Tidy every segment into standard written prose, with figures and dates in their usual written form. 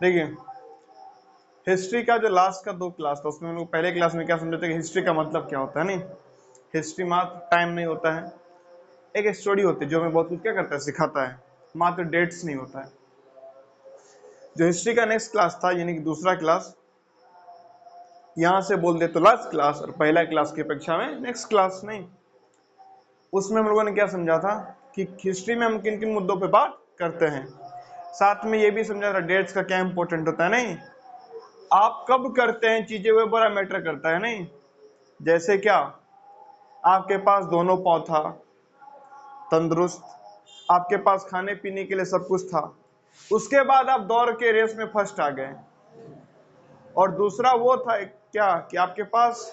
देखिए हिस्ट्री का जो लास्ट का 2 क्लास था उसमें हम लोग पहले क्लास में क्या समझे थे कि हिस्ट्री का मतलब क्या होता है। नहीं, हिस्ट्री मात्र टाइम नहीं होता है, एक स्टोरी होती है जो हमें बहुत कुछ क्या करता है, सिखाता है, मात्र डेट्स नहीं होता है। जो हिस्ट्री का नेक्स्ट क्लास था यानी कि दूसरा क्लास, यहाँ से बोल दे तो लास्ट क्लास और पहला क्लास की अपेक्षा में नेक्स्ट क्लास। नहीं, उसमें हम लोगों ने क्या समझा था कि हिस्ट्री में हम किन किन मुद्दों पे बात करते हैं, साथ में ये भी समझा था डेट्स का क्या इंपॉर्टेंट होता है। नहीं, आप कब करते हैं चीजें वो बड़ा मैटर करता है। नहीं, जैसे क्या आपके पास दोनों पांव था, तंदुरुस्त, आपके पास खाने पीने के लिए सब कुछ था, उसके बाद आप दौड़ के रेस में फर्स्ट आ गए। और दूसरा वो था क्या कि आपके पास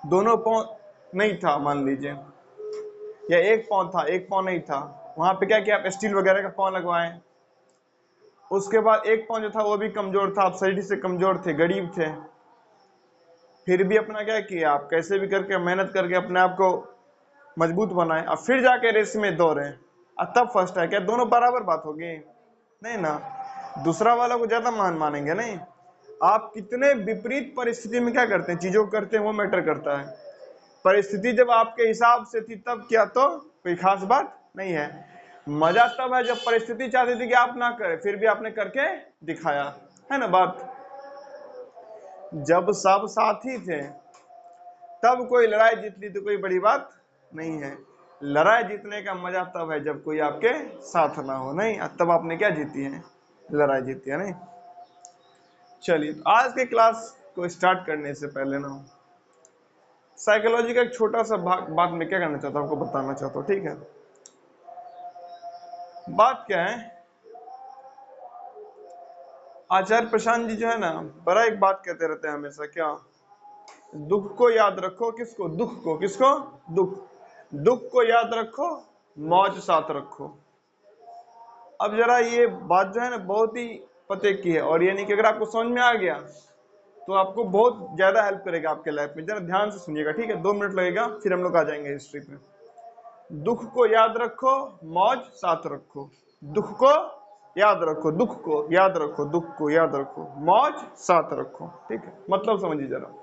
दोनों पांव नहीं था, मान लीजिए, या एक पांव था एक पांव नहीं था, वहां पे क्या किया आप स्टील वगैरह का पांव लगवाए। उसके बाद एक पांव जो था वो भी कमजोर था, आप शरीर से कमजोर थे, गरीब थे, फिर भी अपना क्या किया आप कैसे भी करके मेहनत करके अपने आप को मजबूत बनाए, अब फिर जाके रेस में दौड़े और तब फर्स्ट है। क्या दोनों बराबर बात होगी? नहीं ना, दूसरा वाला को ज्यादा मान मानेंगे। नहीं, आप कितने विपरीत परिस्थिति में क्या करते हैं, चीजों को करते हैं, वो मैटर करता है। परिस्थिति जब आपके हिसाब से थी तब किया तो कोई खास बात नहीं है। मजा तब है जब परिस्थिति चाहती थी कि आप ना करें फिर भी आपने करके दिखाया, है ना बात। जब सब साथी थे तब कोई लड़ाई जीत ली तो कोई बड़ी बात नहीं है। लड़ाई जीतने का मजा तब है जब कोई आपके साथ ना हो। नहीं, तब आपने क्या जीती है, लड़ाई जीती है। नहीं, चलिए तो आज के क्लास को स्टार्ट करने से पहले ना साइकोलॉजी का एक छोटा सा बात मैं क्या करना चाहता हूँ, आपको बताना चाहता हूँ, ठीक है। बात क्या है, आचार्य प्रशांत जी जो है ना बड़ा एक बात कहते रहते हैं हमेशा, क्या, दुख को याद रखो, किसको, दुख को, किसको, दुख, दुख को याद रखो, मौज साथ रखो। अब जरा ये बात जो है ना बहुत ही पते की है, और यानी कि अगर आपको समझ में आ गया तो आपको बहुत ज्यादा हेल्प करेगा आपके लाइफ में। जरा ध्यान से सुनिएगा, ठीक है, 2 मिनट लगेगा फिर हम लोग आ जाएंगे हिस्ट्री पे। दुख को याद रखो, मौज साथ रखो। दुख को याद रखो, दुख को याद रखो, दुख को याद रखो, मौज साथ रखो। ठीक है, मतलब समझिए जरा।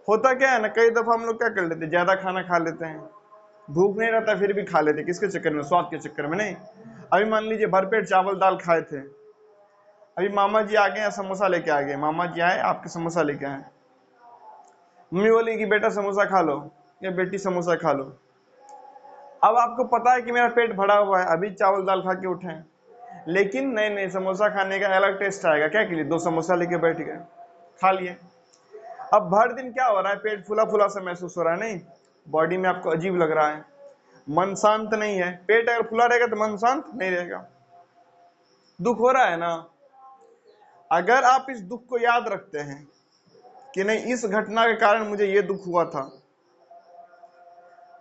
होता क्या है ना, कई दफा हम लोग क्या कर लेते हैं, ज्यादा खाना खा लेते हैं, भूख नहीं रहता फिर भी खा लेते, किसके चक्कर में, स्वाद के चक्कर में। नहीं, अभी मान लीजिए भरपेट चावल दाल खाए थे, अभी मामा जी आ गए समोसा लेके आ गए, मामा जी आए आपके समोसा लेके आए, मम्मी बोली कि बेटा समोसा खा लो या बेटी समोसा खा लो। अब आपको पता है कि मेरा पेट भरा हुआ है, अभी चावल दाल खा के उठे हैं, लेकिन नहीं नहीं समोसा खाने का अलग टेस्ट आएगा, क्या के लिए, 2 समोसा लेके बैठ गए, खा लिए। अब भर दिन क्या हो रहा है, पेट फुला फुला सा महसूस हो रहा है। नहीं, बॉडी में आपको अजीब लग रहा है, मन शांत नहीं है। पेट अगर फुला रहेगा तो मन शांत नहीं रहेगा, दुख हो रहा है ना। अगर आप इस दुख को याद रखते हैं कि नहीं इस घटना के कारण मुझे ये दुख हुआ था,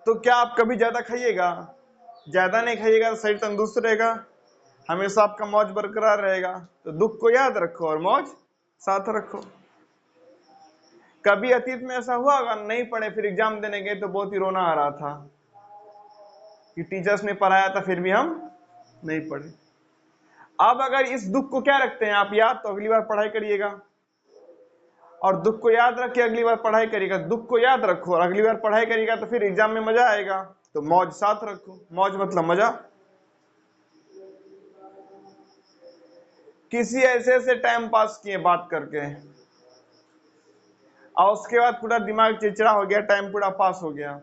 तो क्या आप कभी ज्यादा खाइएगा? ज्यादा नहीं खाइएगा तो शरीर तंदुरुस्त रहेगा, हमेशा आपका मौज बरकरार रहेगा। तो दुख को याद रखो और मौज साथ रखो। कभी अतीत में ऐसा हुआ होगा, नहीं पढ़े फिर एग्जाम देने गए तो बहुत ही रोना आ रहा था कि टीचर्स ने पढ़ाया था फिर भी हम नहीं पढ़े। अब अगर इस दुख को क्या रखते हैं आप याद, तो अगली बार पढ़ाई करिएगा, और दुख को याद रख के अगली बार पढ़ाई करिएगा। दुख को याद रखो और अगली बार पढ़ाई करिएगा तो फिर एग्जाम में मजा आएगा। तो मौज साथ रखो, मौज मतलब मजा। किसी ऐसे से टाइम पास किए बात करके और उसके बाद पूरा दिमाग चिड़चिड़ा हो गया, टाइम पूरा पास हो गया।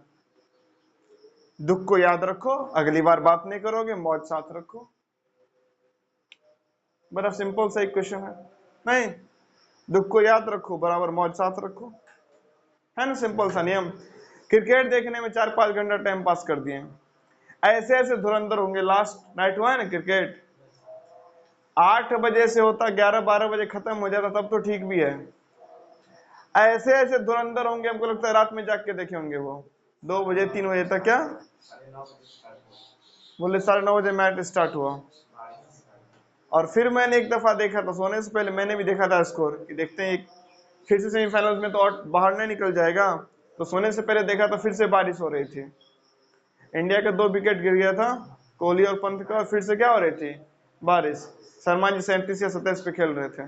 दुख को याद रखो, अगली बार बात नहीं करोगे, मौज साथ रखो। बड़ा सिंपल सा एक क्वेश्चन है। नहीं, दुख को याद रखो बराबर मौज साथ रखो, है ना, सिंपल सा नियम। क्रिकेट देखने में 4-5 घंटा टाइम पास कर दिए, ऐसे ऐसे धुरंधर होंगे। लास्ट नाइट हुआ है ना क्रिकेट, 8 बजे से होता 11-12 बजे खत्म हो जाता, तब तो ठीक भी है। ऐसे ऐसे धुरंधर होंगे, हमको लगता है रात में जाग के देखे होंगे वो 2 बजे 3 बजे तक। क्या बोले, 9:30 बजे मैच स्टार्ट हुआ। और फिर मैंने एक दफा देखा था, सोने से पहले मैंने भी देखा था स्कोर, कि देखते हैं फिर से सेमीफाइनल में तो और बाहर नहीं निकल जाएगा, तो सोने से पहले देखा तो फिर से बारिश हो रही थी, इंडिया का 2 विकेट गिर गया था, कोहली और पंत का, और फिर से क्या हो रही थी, बारिश। शर्मा जी 37 या 27 पे खेल रहे थे,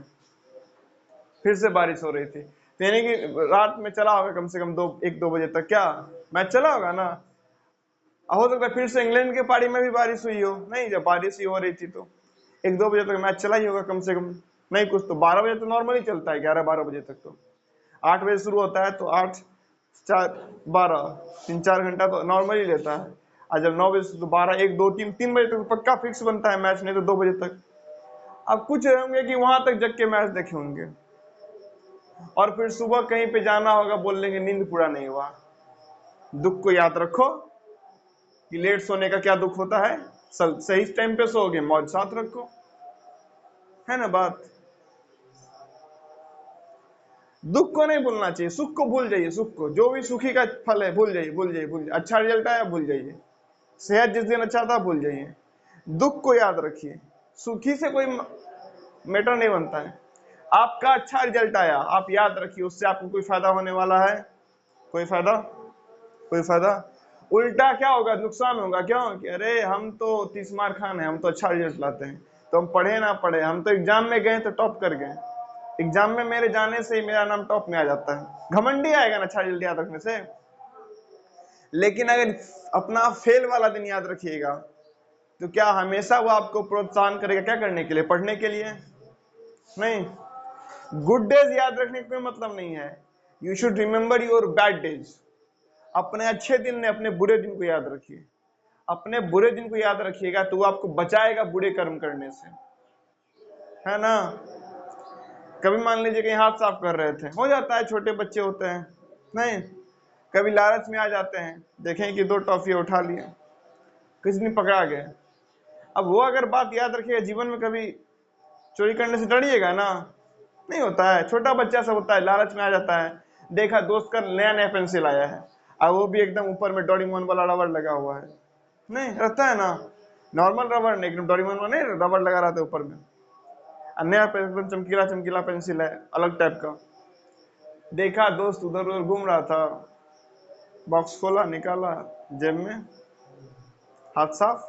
फिर से बारिश हो रही थी। तो यानी कि रात में चला होगा कम से कम 1-2 बजे तक, क्या मैच चला होगा ना। हो सकता है फिर से इंग्लैंड के पारी में भी बारिश हुई हो, नहीं जब बारिश ही हो रही थी तो 1-2 बजे तक मैच चला ही होगा कम से कम। नहीं कुछ तो 12 बजे तो नॉर्मली चलता है, 11-12 बजे तक। तो 8 बजे शुरू होता है तो 8-4-12 3-4 घंटा तो नॉर्मली लेता है। और जब 9 बजे से तो 12-1-2-3 बजे तक तो पक्का फिक्स बनता है मैच, नहीं तो 2 बजे तक। अब कुछ होंगे कि वहां तक जग के मैच देखे होंगे, और फिर सुबह कहीं पे जाना होगा, बोल लेंगे नींद पूरा नहीं हुआ। दुख को याद रखो कि लेट सोने का क्या दुख होता है, सही टाइम पे सोओगे मौज साथ रखो, है ना बात। दुख को नहीं भूलना चाहिए, सुख को भूल जाइए। सुख को, जो भी सुखी का फल है भूल जाइए, भूल जाइए, भूल जाइए। अच्छा रिजल्ट आया भूल जाइए, सेहत जिस दिन अच्छा था भूल जाइए, दुख को याद रखिए। सुखी से कोई मैटर नहीं बनता है। आपका अच्छा रिजल्ट आया, आप याद रखिए, उससे आपको कोई फायदा होने वाला है? कोई फायदा? कोई फायदा? उल्टा क्या होगा, नुकसान होगा। क्यों कि अरे हम तो 30 मार खान है, हम तो अच्छा रिजल्ट लाते हैं, तो हम पढ़े ना पढ़े, हम तो एग्जाम में गए तो टॉप कर गए। एग्जाम में मेरे जाने से ही मेरा नाम टॉप में आ जाता है, घमंडी आएगा ना अच्छा रिजल्ट याद रखने से। लेकिन अगर अपना फेल वाला दिन याद रखिएगा, तो क्या हमेशा वो आपको प्रोत्साहन करेगा क्या करने के लिए, पढ़ने के लिए? नहीं। गुड डेज याद रखने का कोई मतलब नहीं है। You should remember your bad days. अपने अच्छे दिन ने अपने बुरे दिन को याद रखिए। अपने बुरे दिन को याद रखिएगा तो वो आपको बचाएगा बुरे कर्म करने से, है ना। कभी मान लीजिए कहीं हाथ साफ कर रहे थे, हो जाता है, छोटे बच्चे होते हैं, नहीं, कभी लालच में आ जाते हैं, देखें कि 2 टॉफी उठा लिए, किसी दिन पकड़ा गए। अब वो अगर बात याद रखिएगा, जीवन में कभी चोरी करने से डरिएगा ना, नहीं होता है। छोटा बच्चा सब होता है, लालच में आ जाता है, देखा दोस्त का नया नया पेंसिल आया है, और वो भी एकदम ऊपर में डोरेमोन वाला रबर लगा हुआ है, नहीं रहता है ना, नॉर्मल रबर नहीं, एकदम डोरेमोन वाला नहीं, रबर लगा रहता है ऊपर में, नया एकदम चमकीला चमकीला पेंसिल है, अलग टाइप का। देखा दोस्त उधर उधर घूम रहा था, बॉक्स खोला, निकाला, जेब में, हाथ साफ।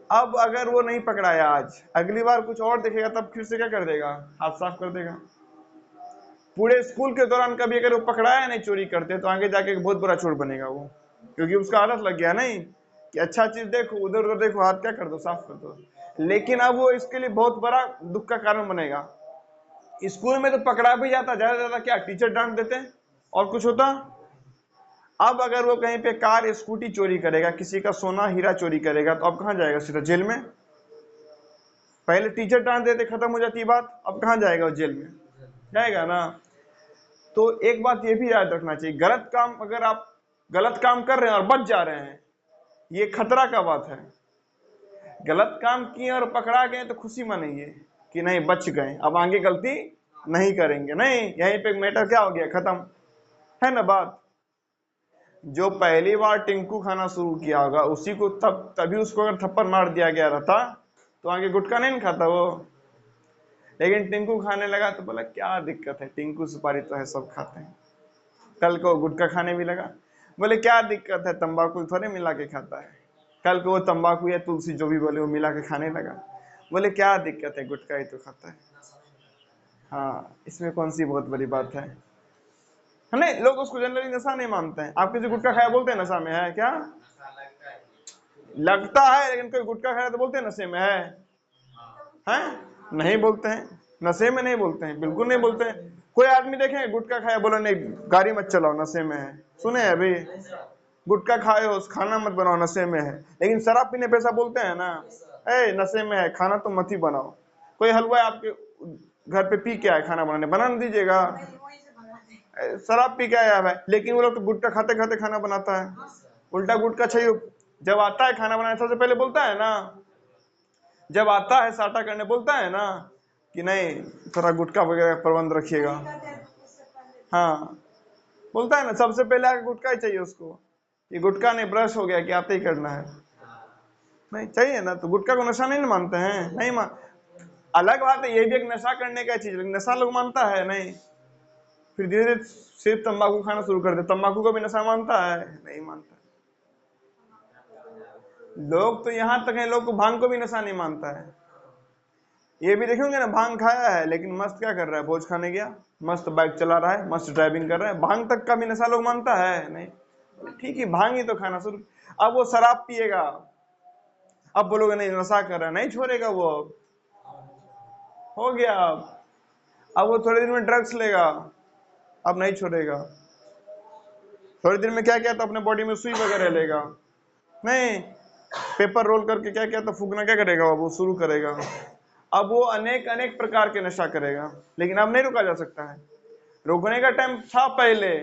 अब अगर वो नहीं पकड़ाया आज, अगली बार कुछ और देखेगा तब फिर से क्या कर देगा, हाथ साफ कर देगा। पूरे स्कूल के दौरान कभी अगर वो पकड़ाया नहीं चोरी करते, तो आगे जाके बहुत बड़ा चोर बनेगा वो, क्योंकि उसका आदत लग गया नहीं कि अच्छा चीज देखो, उधर उधर देखो, हाथ क्या कर दो, साफ कर दो। लेकिन अब वो इसके लिए बहुत बड़ा दुख का कारण बनेगा। स्कूल में तो पकड़ा भी जाता, ज्यादा ज्यादा क्या टीचर डांट देते हैं और कुछ होता। अब अगर वो कहीं पे कार स्कूटी चोरी करेगा, किसी का सोना हीरा चोरी करेगा, तो अब कहां जाएगा, सीधा जेल में। पहले टीचर डांट देते, खत्म हो जाती बात, अब कहां जाएगा, वो जेल में जाएगा ना। तो एक बात ये भी याद रखना चाहिए, गलत काम, अगर आप गलत काम कर रहे हैं और बच जा रहे हैं, ये खतरा का बात है। गलत काम किए और पकड़ा गए तो खुशी मनाइए कि नहीं बच गए, अब आगे गलती नहीं करेंगे, नहीं, यहीं पे मैटर क्या हो गया, खत्म, है ना बात। जो पहली बार टिंकू खाना शुरू किया होगा, उसी को तभी उसको अगर थप्पड़ मार दिया गया रहता, तो आगे गुटखा नहीं खाता वो। लेकिन टिंकू खाने लगा तो बोला क्या दिक्कत है, टिंकू सुपारी तो है, सब खाते हैं। कल को गुटखा खाने भी लगा, बोले क्या दिक्कत है, तंबाकू थोड़े मिला के खाता है। कल को वो तंबाकू या तुलसी जो भी बोले वो मिला के खाने लगा, बोले क्या दिक्कत है, गुटखा ही तो खाता है। हाँ, इसमें कौन सी बहुत बड़ी बात है नहीं, लोग उसको जनरली नशा नहीं मानते हैं। आप किसी गुटखा खाया बोलते हैं नशा में है क्या? लगता है, लेकिन कोई गुटखा खाया तो बोलते हैं नशे में है? नहीं बोलते हैं, नशे में नहीं बोलते हैं, बिल्कुल नहीं बोलते हैं। कोई आदमी देखे गुटखा खाया बोलो नहीं गाड़ी मत चलाओ, नशे में है, सुने हैं अभी? गुटखा खाए हो खाना मत बनाओ, नशे में है। लेकिन शराब पीने पे ऐसा बोलते हैं ना, ए नशे में है, खाना तो मत ही बनाओ। कोई हलवा आपके घर पे पी के आए, खाना बनाने बना नहीं दीजिएगा, शराब पी के आया है। लेकिन वो लोग तो गुटखा खाते खाते खाना बनाता है, उल्टा गुटखा चाहिए। जब आता है खाना बनाने सबसे पहले बोलता है ना, जब आता है साटा करने बोलता है ना कि नहीं थोड़ा गुटखा वगैरह का प्रबंध रखिएगा, हाँ बोलता है ना, सबसे पहले आके गुटखा ही चाहिए उसको। ये गुटखा नहीं ब्रश हो गया कि आते ही करना है, नहीं चाहिए ना। तो गुटखा को नशा नहीं मानते हैं, नहीं मान, अलग बात है, ये भी एक नशा करने का चीज, लेकिन नशा लोग मानता है नहीं। फिर धीरे धीरे सिर्फ तंबाकू खाना शुरू कर दे, तंबाकू को भी नशा मानता है, नहीं मानता। लोग तो यहाँ तक है, लोग को भांग को भी नशा नहीं मानता है। ये भी देखेंगे ना, भांग खाया है लेकिन मस्त क्या कर रहा है, भोज खाने गया, मस्त बाइक चला रहा है, मस्त ड्राइविंग कर रहा है, भांग तक का भी नशा लोग मानता है नहीं। ठीक है, भांग ही तो खाना शुरू। अब वो शराब पिएगा, अब बोलोगे नहीं नशा कर रहा है, नहीं छोड़ेगा वो, हो गया। अब वो थोड़े दिन में ड्रग्स लेगा, अब नहीं छोड़ेगा। थोड़े दिन में क्या क्या तो अपने बॉडी में सुई वगैरह लेगा, नहीं, पेपर रोल करके क्या क्या तो फूकना क्या करेगा, वो शुरू करेगा। अब वो अनेक अनेक प्रकार के नशा करेगा, लेकिन अब नहीं रुका जा सकता है। रोकने का टाइम था पहले,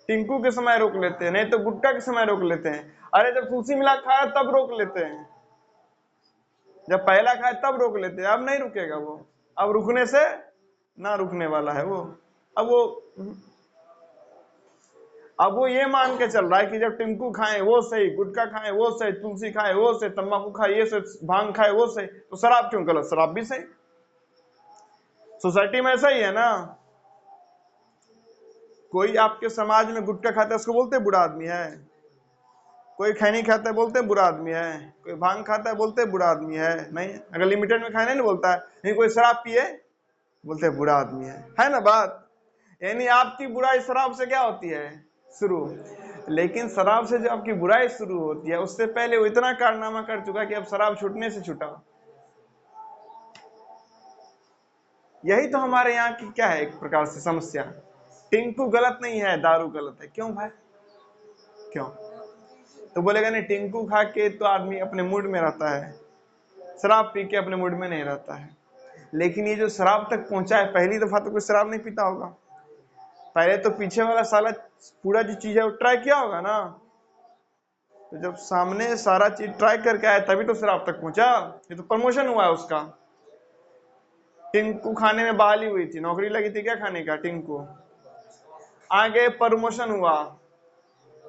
टिंकू के समय रोक लेते हैं, नहीं तो गुटखा के समय रोक लेते हैं। अरे जब तुलसी मिला खाया तब रोक लेते हैं, जब पहला खाए तब रोक लेते हैं, अब नहीं रुकेगा वो। अब रुकने से ना रुकने वाला है वो। अब वो अब वो ये मान के चल रहा है कि जब टिंकू खाए वो सही, गुटखा खाए वो सही, तुलसी खाए वो सही, तंबाकू खाए ये सही, भांग खाए वो सही, तो शराब क्यों गलत, शराब भी सही। सोसाइटी में ऐसा ही है ना, कोई आपके समाज में गुटखा खाता है उसको बोलते बुरा आदमी है, कोई खैनी खाता है बोलते बुरा आदमी है, कोई भांग खाता है बोलते बुरा आदमी है, नहीं अगर लिमिटेड में खाने नहीं बोलता है, नहीं कोई शराब पिए बोलते बुरा आदमी है ना बात। यानी आपकी बुराई शराब से क्या होती है, शुरू। लेकिन शराब से जो आपकी बुराई शुरू होती है, उससे पहले वो इतना कारनामा कर चुका कि अब शराब छूटने से छूटा। यही तो हमारे यहाँ की क्या है एक प्रकार से समस्या। टिंकू गलत नहीं है, दारू गलत है, क्यों भाई, क्यों? तो बोलेगा नहीं, टिंकू खा के तो आदमी अपने मूड में रहता है, शराब पी के अपने मूड में नहीं रहता है। लेकिन ये जो शराब तक पहुंचा है, पहली दफा तो कोई शराब नहीं पीता होगा, पहले तो पीछे वाला साला पूरा जो चीज है वो ट्राई किया होगा ना। तो जब सामने सारा चीज ट्राई करके आया तभी तो शराब तक पहुंचा, ये तो प्रमोशन हुआ है उसका। टिंकू खाने में बहाली हुई थी, नौकरी लगी थी क्या खाने का, टिंकू आगे प्रमोशन हुआ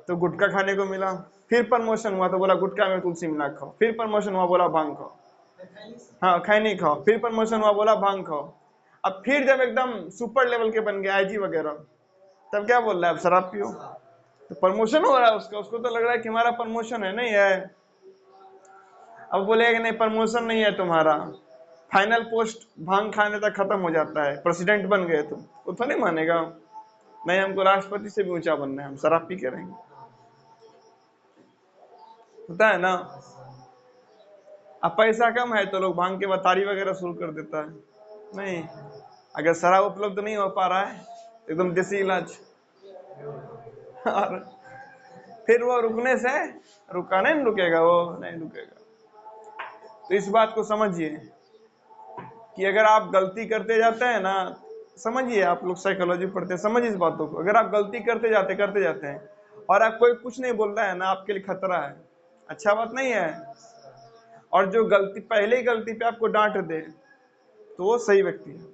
तो गुटखा खाने को मिला, फिर प्रमोशन हुआ तो बोला गुटखा में तुलसी मिला खाओ, फिर प्रमोशन हुआ बोला भांग खाओ, हाँ खैनी खाओ, फिर प्रमोशन हुआ बोला भांग खाओ। अब फिर जब एकदम सुपर लेवल के बन गए आईजी वगैरह, तब क्या बोल रहा है, अब शराब पियो। तो प्रमोशन हो रहा है उसका, उसको तो लग रहा है कि हमारा प्रमोशन है, नहीं है। अब बोलेगा नहीं प्रमोशन नहीं है तुम्हारा, फाइनल पोस्ट भांग खाने तक खत्म हो जाता है, प्रेसिडेंट बन गए तुम, वो तो नहीं मानेगा, नहीं हमको राष्ट्रपति से भी ऊंचा बनना है, हम शराब पी के रहेंगे। होता है ना। अब पैसा कम है तो लोग भांग के बतारी वगैरह शुरू कर देता है, नहीं अगर शराब उपलब्ध नहीं हो पा रहा है तो एकदम देसी इलाज। और फिर वो रुकने से रुका नहीं रुकेगा, वो नहीं रुकेगा। तो इस बात को समझिए कि अगर आप गलती करते जाते हैं ना, समझिए आप लोग साइकोलॉजी पढ़ते हैं, समझिए इस बातों को, अगर आप गलती करते जाते हैं और आप कोई कुछ नहीं बोल रहा है ना, आपके लिए खतरा है, अच्छा बात नहीं है। और जो गलती पहले ही गलती पे आपको डांट दे तो वो सही व्यक्ति है,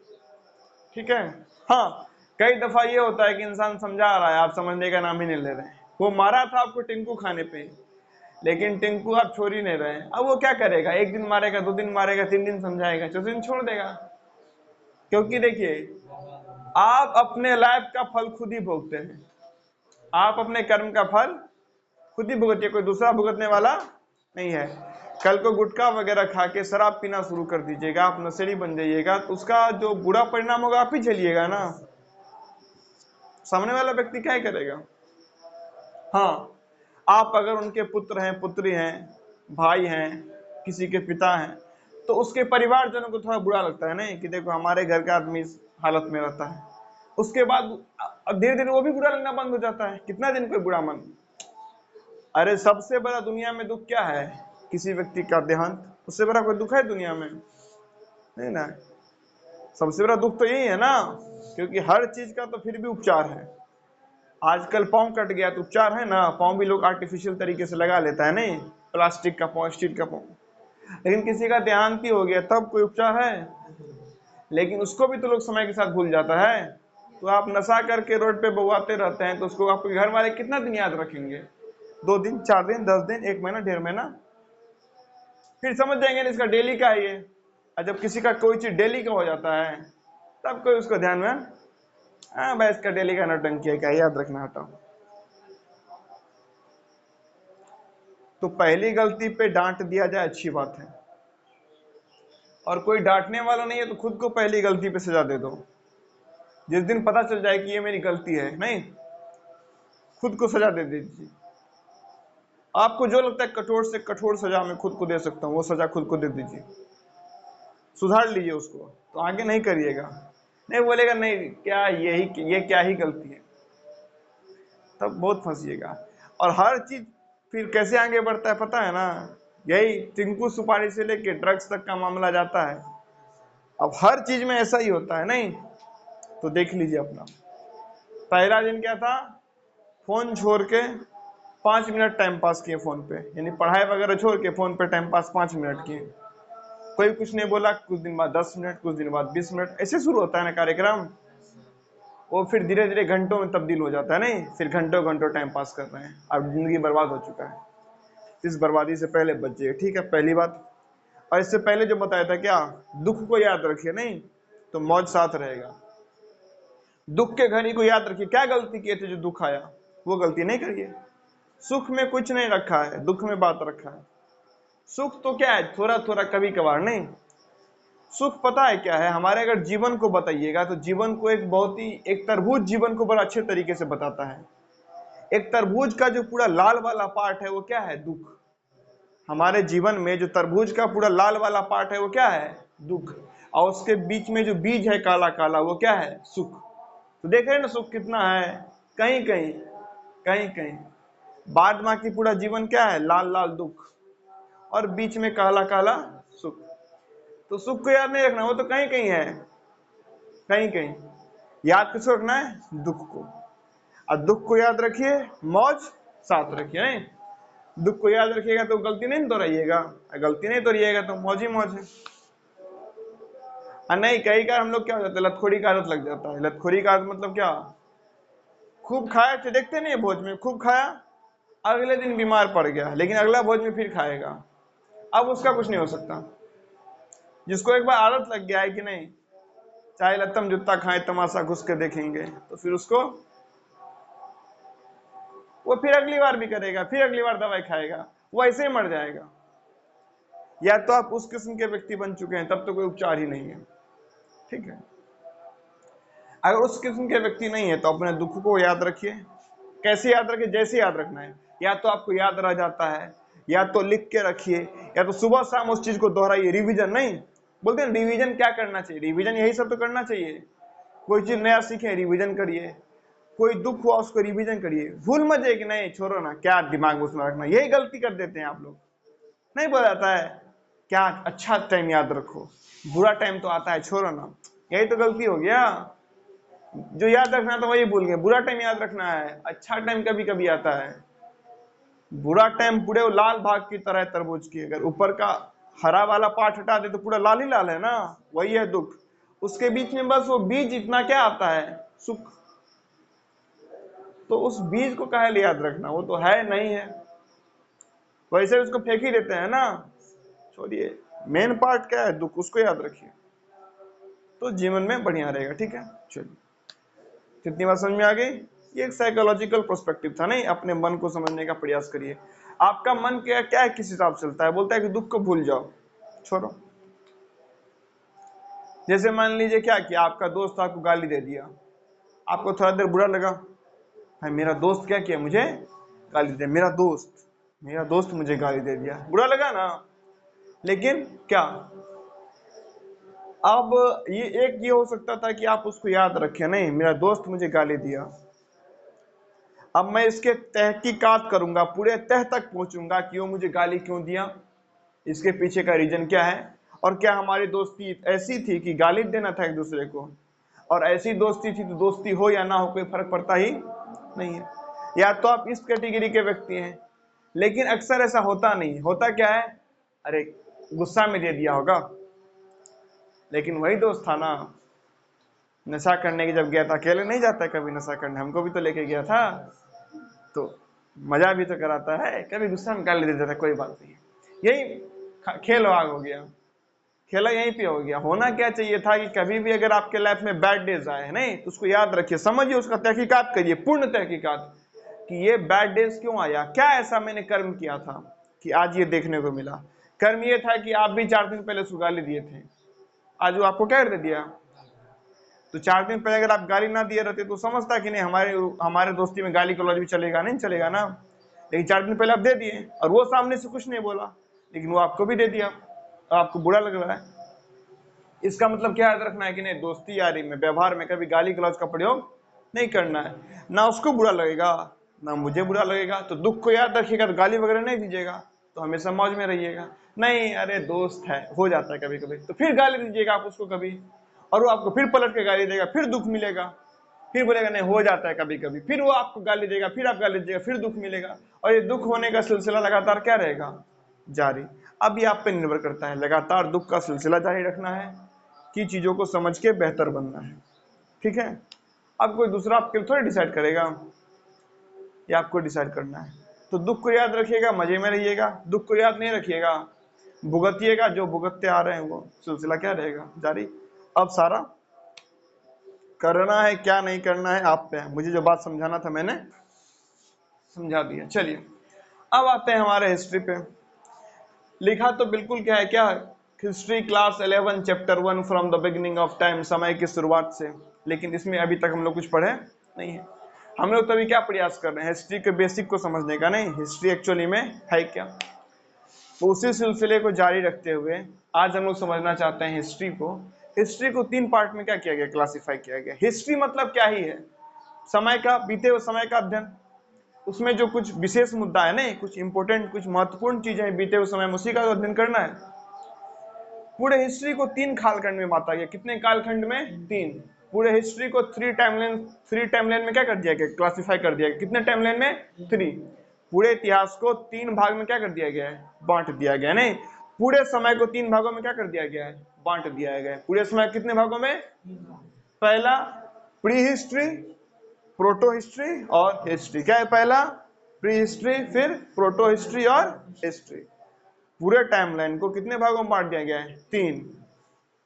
ठीक है। हाँ, कई दफा ये होता है कि इंसान समझा रहा है, आप समझने का नाम ही नहीं ले रहे हैं। वो मारा था आपको टिंकू खाने पे, लेकिन टिंकू आप छोड़ ही नहीं रहे। अब वो क्या करेगा, एक दिन मारेगा, 2 दिन मारेगा, 3 दिन समझाएगा, 4 दिन छोड़ देगा। क्योंकि देखिए, आप अपने लाइफ का फल खुद ही भोगते हैं, आप अपने कर्म का फल खुद ही भुगतिए, कोई दूसरा भुगतने वाला नहीं है। कल को गुटखा वगैरह खा के शराब पीना शुरू कर दीजिएगा, आप नशेड़ी बन जाइएगा, तो उसका जो बुरा परिणाम होगा आप ही झेलिएगा ना, सामने वाला व्यक्ति क्या करेगा। हाँ, आप अगर उनके पुत्र हैं, पुत्री हैं, भाई हैं, किसी के पिता हैं, तो उसके परिवारजनों को थोड़ा बुरा लगता है नहीं कि देखो हमारे घर का आदमी इस हालत में रहता है। उसके बाद धीरे धीरे वो भी बुरा लगना बंद हो जाता है, कितना दिन कोई बुरा मन। अरे सबसे बड़ा दुनिया में दुख क्या है, किसी व्यक्ति का देहांत, उससे बड़ा कोई दुख है दुनिया में, नहीं ना। सबसे बड़ा दुख तो यही है ना, क्योंकि हर चीज का तो फिर भी उपचार है। आजकल पाँव कट गया तो उपचार है ना, पाँव भी लोग आर्टिफिशियल तरीके से लगा लेता है, नहीं प्लास्टिक का पाँव, स्टील का पाँव। लेकिन किसी का देहांत ही हो गया तब कोई उपचार है, लेकिन उसको भी तो लोग समय के साथ भूल जाता है। तो आप नशा करके रोड पे बउआते रहते हैं तो उसको आपके घर वाले कितना दिन याद रखेंगे, 2 दिन, 4 दिन, 10 दिन, 1 महीना, 1.5 महीना, फिर समझ जाएंगे इसका डेली का है ये। और जब किसी का कोई चीज डेली का हो जाता है तब कोई उसको ध्यान में, हाँ भाई इसका डेली का नौटंकी है, क्या याद रखना, हटाओ। तो पहली गलती पे डांट दिया जाए अच्छी बात है, और कोई डांटने वाला नहीं है तो खुद को पहली गलती पे सजा दे दो। जिस दिन पता चल जाए कि ये मेरी गलती है, नहीं, खुद को सजा दे दीजिए। आपको जो लगता है कठोर से कठोर सजा मैं खुद को दे सकता हूँ, वो सजा खुद को दे दीजिए, सुधार लीजिए उसको, तो आगे नहीं करिएगा। नहीं बोलेगा नहीं क्या ये क्या ही गलती है, तब बहुत फंसिएगा। और हर चीज फिर कैसे आगे बढ़ता है पता है ना, यही टिंकू सुपारी से लेके ड्रग्स तक का मामला जाता है। अब हर चीज में ऐसा ही होता है, नहीं तो देख लीजिए अपना। पहला दिन क्या था, फोन छोड़ के 5 मिनट टाइम पास किए फोन पे, यानी पढ़ाई वगैरह छोड़ के फोन पे टाइम पास 5 मिनट किए। कोई कुछ नहीं बोला, कुछ दिन बाद 10 मिनट, कुछ दिन बाद 20 मिनट, ऐसे शुरू होता है ना कार्यक्रम। वो फिर धीरे धीरे घंटों में तब्दील हो जाता है, नहीं, फिर घंटों घंटों टाइम पास कर रहे हैं, अब जिंदगी बर्बाद हो चुका है। इस बर्बादी से पहले बचिए, ठीक है, पहली बात। और इससे पहले जो बताया था क्या, दुख को याद रखिए, नहीं तो मौज साथ रहेगा। दुख के घड़ी को याद रखिए, क्या गलती किए थे जो दुख आया, वो गलती नहीं करिए। सुख में कुछ नहीं रखा है, दुख में बात रखा है। सुख तो क्या है, थोड़ा थोड़ा कभी कभार, नहीं। सुख पता है क्या है, हमारे अगर जीवन को बताइएगा तो जीवन को एक बहुत ही, एक तरबूज जीवन को बड़ा अच्छे तरीके से बताता है। एक तरबूज का जो पूरा लाल वाला पार्ट है वो क्या है, दुख। हमारे जीवन में जो तरबूज का पूरा लाल वाला पार्ट है वो क्या है, दुख। और उसके बीच में जो बीज है काला काला, वो क्या है, सुख। तो देख रहे हैं ना सुख कितना है, कहीं कहीं कहीं कहीं। बाद बाकी पूरा जीवन क्या है, लाल लाल दुख, और बीच में काला काला सुख। तो सुख को याद नहीं रखना, वो तो कहीं कहीं है, कहीं कहीं। याद किसको रखना है, दुख को। और दुख को याद रखिए, मौज साथ रखिए, नहीं। दुख को याद रखिएगा तो गलती नहीं दोहराइएगा, गलती नहीं दोहराइएगा तो मौज ही मौज है। और नहीं, कई बार हम लोग क्या हो जाता है, लतखोरी का आदत लग जाता है। लतखोरी का आदत मतलब क्या, खूब खाया थे, देखते नहीं भोज में खूब खाया, अगले दिन बीमार पड़ गया, लेकिन अगला भोज में फिर खाएगा, अब उसका कुछ नहीं हो सकता। जिसको एक बार आदत लग गया है कि नहीं, चाहे लत्तम जूता खाए तमाशा घुस के देखेंगे, तो फिर उसको, वो फिर अगली बार भी करेगा, फिर अगली बार दवाई खाएगा, वो ऐसे ही मर जाएगा। या तो आप उस किस्म के व्यक्ति बन चुके हैं, तब तो कोई उपचार ही नहीं है, ठीक है। अगर उस किस्म के व्यक्ति नहीं है तो अपने दुख को याद रखिए। कैसे याद रखिए, जैसे याद रखना है, या तो आपको याद रह जाता है, या तो लिख के रखिए, या तो सुबह शाम उस चीज को दोहराइए। रिवीजन, नहीं बोलते हैं रिवीजन क्या करना चाहिए, रिवीजन यही सब तो करना चाहिए। कोई चीज नया सीखे, रिवीजन करिए। कोई दुख हुआ उसको रिवीजन करिए। भूल मत जाए कि नहीं छोड़ो ना, क्या दिमाग में उसमें रखना, यही गलती कर देते हैं आप लोग। नहीं बोला जाता है क्या, अच्छा टाइम याद रखो, बुरा टाइम तो आता है, छोड़ो ना, यही तो गलती हो गया। जो याद रखना था वही भूल गए, बुरा टाइम याद रखना है, अच्छा टाइम कभी कभी आता है। बुरा टाइम पूरे लाल भाग की तरह है तरबूज की, अगर ऊपर का हरा वाला पार्ट हटा दे तो पूरा लाल ही लाल है ना, वही है दुख। उसके बीच में बस वो बीज इतना क्या आता है, सुख। तो उस बीज को काहे लिए याद रखना, वो तो है नहीं है, वैसे उसको फेंक ही देते हैं ना। छोड़िए, मेन पार्ट क्या है, दुख, उसको याद रखिए, तो जीवन में बढ़िया रहेगा, ठीक है। चलिए, कितनी बात समझ में आ गई। ये एक साइकोलॉजिकल पर्सपेक्टिव था, नहीं, अपने मन को समझने का प्रयास करिए। आपका मन क्या क्या है, किस हिसाब से चलता है, बोलता है कि दुख को भूल जाओ, छोड़ो। जैसे मान लीजिए क्या कि आपका दोस्त आपको गाली दे दिया, आपको थोड़ा देर बुरा लगा, भाई मेरा दोस्त क्या किया, मुझे गाली दे, मेरा दोस्त मुझे गाली दे दिया, बुरा लगा ना। लेकिन क्या, अब ये हो सकता था कि आप उसको याद रखें, नहीं मेरा दोस्त मुझे गाली दिया, अब मैं इसके तहकीकात करूंगा, पूरे तह तक पहुंचूंगा कि वो मुझे गाली क्यों दिया, इसके पीछे का रीजन क्या है, और क्या हमारी दोस्ती ऐसी थी कि गाली देना था एक दूसरे को, और ऐसी दोस्ती थी तो दोस्ती हो या ना हो कोई फर्क पड़ता ही नहीं है। या तो आप इस कैटेगरी के व्यक्ति हैं, लेकिन अक्सर ऐसा होता नहीं, होता क्या है, अरे गुस्सा में दे दिया होगा, लेकिन वही दोस्त था ना, नशा करने की जब गया था, अकेले नहीं जाता है कभी नशा करने, हमको भी तो लेके गया था, तो मजा भी तो कराता है, कभी गुस्सा में गाली दे देता है, कोई बात नहीं। यही खेल भाग हो गया, खेला यहीं पे हो गया। होना क्या चाहिए था कि कभी भी अगर आपके लाइफ में बैड डेज आए, नहीं तो उसको याद रखिए, समझिए, उसका तहकीकात करिए, पूर्ण तहकीकात, कि ये बैड डेज क्यों आया, क्या ऐसा मैंने कर्म किया था, कि आज ये देखने को मिला। कर्म ये था कि आप भी 4 दिन पहले उसको गाली दिए थे, आज वो आपको क्या कर दिया। तो 4 दिन पहले अगर आप गाली ना दिए रहते तो समझता कि नहीं हमारे हमारे दोस्ती में गाली गलौज भी चलेगा, नहीं चलेगा ना। लेकिन 4 दिन पहले आप दे दिए और वो सामने से कुछ नहीं बोला, लेकिन वो आपको भी दे दिया, आपको बुरा लग रहा है। इसका मतलब क्या याद रखना है कि नहीं, दोस्ती यारी में व्यवहार में कभी गाली गलौज का प्रयोग नहीं करना है, ना उसको बुरा लगेगा ना मुझे बुरा लगेगा। तो दुख को याद रखिएगा तो गाली वगैरह नहीं दीजिएगा, तो हमेशा मौज में रहिएगा। नहीं अरे दोस्त है, हो जाता है कभी कभी, तो फिर गाली दीजिएगा आप उसको कभी, और वो आपको फिर पलट के गाली देगा, फिर दुख मिलेगा, फिर बोलेगा नहीं हो जाता है कभी कभी, फिर वो आपको गाली देगा, फिर आप गाली दीजिएगा, फिर दुख मिलेगा, और ये दुख होने का सिलसिला लगातार क्या रहेगा, जारी। अब ये आप पे निर्भर करता है, लगातार दुख का सिलसिला जारी रखना है कि चीजों को समझ के बेहतर बनना है। ठीक है, अब कोई दूसरा आपके लिए थोड़ी डिसाइड करेगा, ये आपको डिसाइड करना है। तो दुख को याद रखिएगा, मजे में रहिएगा, दुख को याद नहीं रखिएगा, भुगतिएगा, जो भुगतते आ रहे हैं वो सिलसिला क्या रहेगा, जारी। अब सारा करना है क्या नहीं करना है आप पे है, मुझे जो बात समझाना था मैंने समझा दिया। चलिए अब आते हैं हमारे हिस्ट्री पे। लिखा तो बिल्कुल क्या है, क्या history class 11 chapter 1 from the beginning of time, समय की शुरुआत से, लेकिन इसमें अभी तक हम लोग कुछ पढ़े नहीं है। हम लोग तभी क्या प्रयास कर रहे हैं, हिस्ट्री के बेसिक को समझने का, नहीं हिस्ट्री एक्चुअली में है क्या। तो उसी सिलसिले को जारी रखते हुए आज हम लोग समझना चाहते हैं हिस्ट्री को। हिस्ट्री को 3 पार्ट में क्या किया गया, क्लासिफाई किया गया। हिस्ट्री मतलब क्या ही है, समय का, बीते हुए समय का अध्ययन, उसमें जो कुछ विशेष मुद्दा है, नहीं कुछ इंपॉर्टेंट, कुछ महत्वपूर्ण चीजें बीते हुए समय में, उसी का अध्ययन करना है। पूरे हिस्ट्री को 3 कालखंड में बांटा गया। कितने कालखंड में, 3। पूरे हिस्ट्री को 3 टाइमलाइन में क्या कर दिया गया, क्लासिफाई कर दिया गया। कितने टाइमलाइन में, 3। पूरे इतिहास को 3 भाग में क्या कर दिया गया है, बांट दिया गया। नहीं, पूरे समय को 3 भागों में क्या कर दिया गया है, बांट दिया गया है। पूरे समय कितने भागों में, पहला प्री हिस्ट्री, प्रोटो हिस्ट्री और हिस्ट्री। क्या है, पहला प्री हिस्ट्री, फिर प्रोटो हिस्ट्री और हिस्ट्री। पूरे टाइमलाइन को कितने भागों में बांट दिया गया है, 3।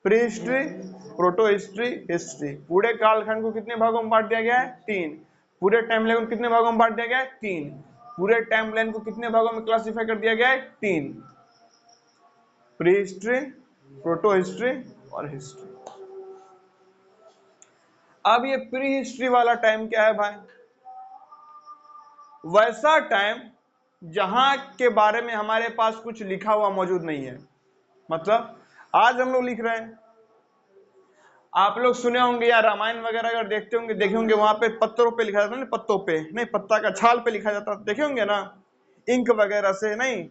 Pre history, proto history, history. पूरे कालखंड को कितने भागों में बांट दिया गया है, 3। पूरे टाइमलाइन को कितने भागों में बांट दिया गया है, 3। पूरे टाइमलाइन को कितने भागों में क्लासिफाई कर दिया गया है, 3। प्री हिस्ट्री, प्रोटो हिस्ट्री और हिस्ट्री। अब ये प्री हिस्ट्री वाला टाइम क्या है भाई, वैसा टाइम जहां के बारे में हमारे पास कुछ लिखा हुआ मौजूद नहीं है। मतलब आज हम लोग लिख रहे हैं, आप लोग सुने होंगे या रामायण वगैरह अगर देखते होंगे, देखे होंगे, वहां पे पत्थरों पे लिखा जाता है ना, पत्तों पे नहीं, पत्ता का छाल पे लिखा जाता, देखे होंगे ना, इंक वगैरह से। नहीं,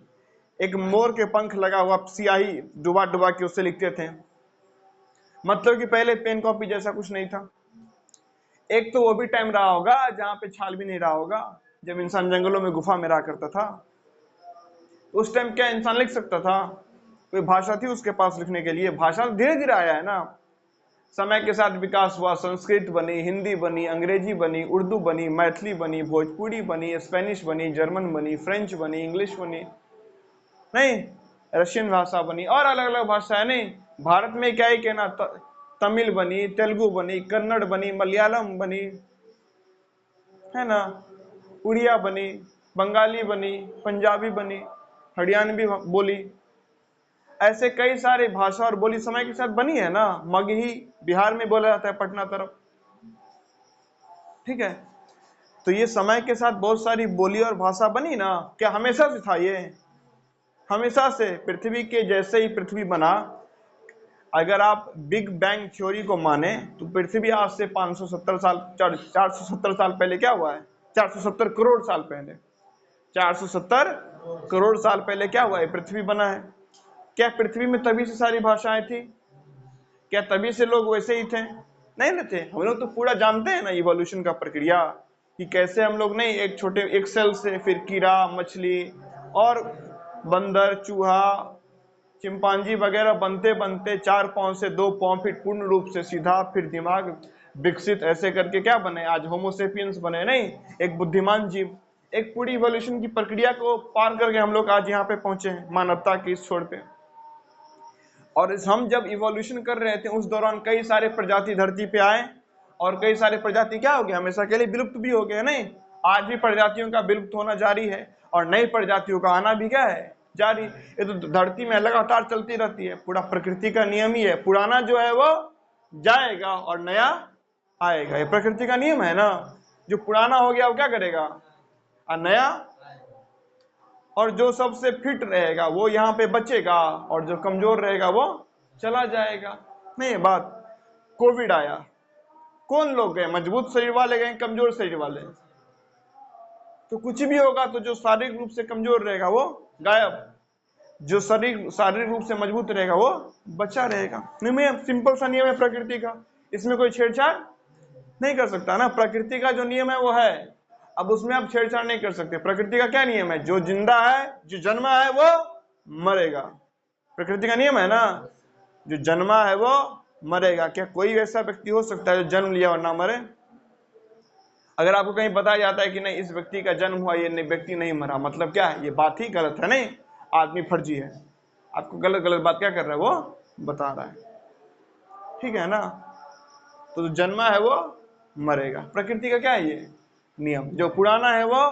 एक मोर के पंख लगा हुआ स्याही डुबा डुबा के उससे लिखते थे। मतलब कि पहले पेन कॉपी जैसा कुछ नहीं था। एक तो वो भी टाइम रहा होगा जहां पे छाल भी नहीं रहा होगा, जब इंसान जंगलों में गुफा में रहा करता था। उस टाइम क्या इंसान लिख सकता था, कोई भाषा थी उसके पास लिखने के लिए? भाषा धीरे धीरे आया है ना, समय के साथ विकास हुआ, संस्कृत बनी, हिंदी बनी, अंग्रेजी बनी, उर्दू बनी, मैथिली बनी, भोजपुरी बनी, स्पेनिश बनी, जर्मन बनी, फ्रेंच बनी, इंग्लिश बनी, नहीं रशियन भाषा बनी, और अलग अलग भाषाएं। नहीं, भारत में क्या ही कहना, तमिल बनी, तेलुगु बनी, कन्नड़ बनी, मलयालम बनी, है ना, उड़िया बनी, बंगाली बनी, पंजाबी बनी, हरियाणवी बोली। ऐसे कई सारे भाषा और बोली समय के साथ बनी है ना। मगही बिहार में बोला जाता है, पटना तरफ। ठीक है, तो ये समय के साथ बहुत सारी बोली और भाषा बनी ना। क्या हमेशा से था ये? हमेशा से। पृथ्वी के जैसे ही पृथ्वी बना, अगर आप बिग बैंग थ्योरी को माने तो पृथ्वी आज से 570 साल 470 साल पहले क्या हुआ है, 470 करोड़ साल पहले, 470 करोड़ साल पहले क्या हुआ है, पृथ्वी बना है। क्या पृथ्वी में तभी से सारी भाषाएं थी? क्या तभी से लोग वैसे ही थे? नहीं ना थे। हम लोग तो पूरा जानते हैं ना इवोल्यूशन का प्रक्रिया, कि कैसे हम लोग नहीं एक छोटे एक सेल से फिर कीड़ा, मछली और बंदर, चूहा, चिंपांजी वगैरह बनते बनते 4 पांव से 2 पांव, फिर पूर्ण रूप से सीधा, फिर दिमाग विकसित, ऐसे करके क्या बने, आज होमोसेपियंस बने, नहीं एक बुद्धिमान जीव। एक पूरी इवोल्यूशन की प्रक्रिया को पार करके हम लोग आज यहाँ पे पहुंचे हैं, मानवता की इस छोर पे। और हम जब इवोल्यूशन कर रहे थे उस दौरान कई सारे प्रजाति धरती पे आए, और कई सारे प्रजाति क्या हो गए, हमेशा के लिए विलुप्त भी हो गए। नहीं, आज भी प्रजातियों का विलुप्त होना जारी है। और नई प्रजातियों का आना भी क्या है, जारी। ये तो धरती में लगातार चलती रहती है, पूरा प्रकृति का नियम ही है। पुराना जो है वो जाएगा और नया आएगा, ये प्रकृति का नियम है ना। जो पुराना हो गया वो क्या करेगा, और नया, और जो सबसे फिट रहेगा वो यहाँ पे बचेगा और जो कमजोर रहेगा वो चला जाएगा। नहीं बात, कोविड आया, कौन लोग गए, मजबूत शरीर वाले गए कमजोर शरीर वाले? तो कुछ भी होगा तो जो शारीरिक रूप से कमजोर रहेगा वो गायब, जो शारीरिक रूप से मजबूत रहेगा वो बचा रहेगा। नियम, सिंपल सा नियम है प्रकृति का, इसमें कोई छेड़छाड़ नहीं कर सकता ना। प्रकृति का जो नियम है वो है, अब उसमें आप छेड़छाड़ नहीं कर सकते। प्रकृति का क्या नियम है, जो जिंदा है, जो जन्मा है वो मरेगा। प्रकृति का नियम है ना, जो जन्मा है वो मरेगा। क्या कोई ऐसा व्यक्ति हो सकता है जो जन्म लिया और ना मरे? अगर आपको कहीं बताया जाता है कि नहीं इस व्यक्ति का जन्म हुआ, ये व्यक्ति नहीं मरा, मतलब क्या है, ये बात ही गलत है। नहीं, आदमी फर्जी है, आपको गलत गलत बात क्या कर रहा है वो बता रहा है, ठीक है ना। तो जो जन्मा है वो मरेगा, प्रकृति का क्या है ये नियम। जो पुराना है वो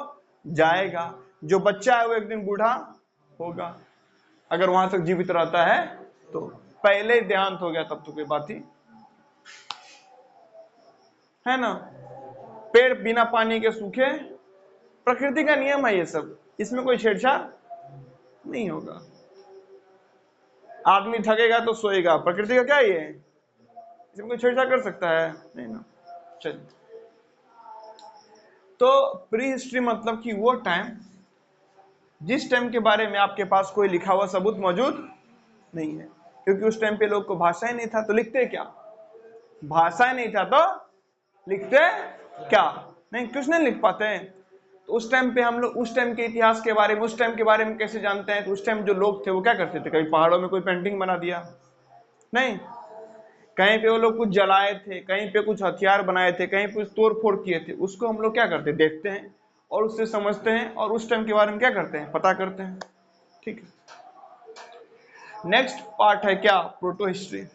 जाएगा, जो बच्चा है वो एक दिन बूढ़ा होगा, अगर वहां तक जीवित रहता है तो। पहले देहांत हो गया तब तो कोई बात ही है ना। पेड़ बिना पानी के सूखे, प्रकृति का नियम है ये सब, इसमें कोई छेड़छाड़ नहीं होगा। आदमी थकेगा तो सोएगा, प्रकृति का क्या है ये, इसमें कोई छेड़छाड़ कर सकता है नहीं ना। चलिए, तो प्री हिस्ट्री मतलब कि वो टाइम जिस टाइम के बारे में आपके पास कोई लिखा हुआ सबूत मौजूद नहीं है, क्योंकि उस टाइम पे लोग को भाषा ही नहीं था तो लिखते क्या, भाषा ही नहीं था तो लिखते क्या, नहीं कुछ नहीं लिख पाते हैं। तो उस टाइम पे हम लोग उस टाइम के इतिहास के बारे में, उस टाइम के बारे में कैसे जानते हैं? तो उस टाइम जो लोग थे वो क्या करते थे, कहीं पहाड़ों में कोई पेंटिंग बना दिया, नहीं, कहीं पे वो लोग कुछ जलाए थे, कहीं पे कुछ हथियार बनाए थे, कहीं पे कुछ तोड़ फोड़ किए थे, उसको हम लोग क्या करते हैं, देखते हैं और उससे समझते हैं और उस टाइम के बारे में क्या करते हैं, पता करते हैं, ठीक है। नेक्स्ट पार्ट है क्या, प्रोटो हिस्ट्री।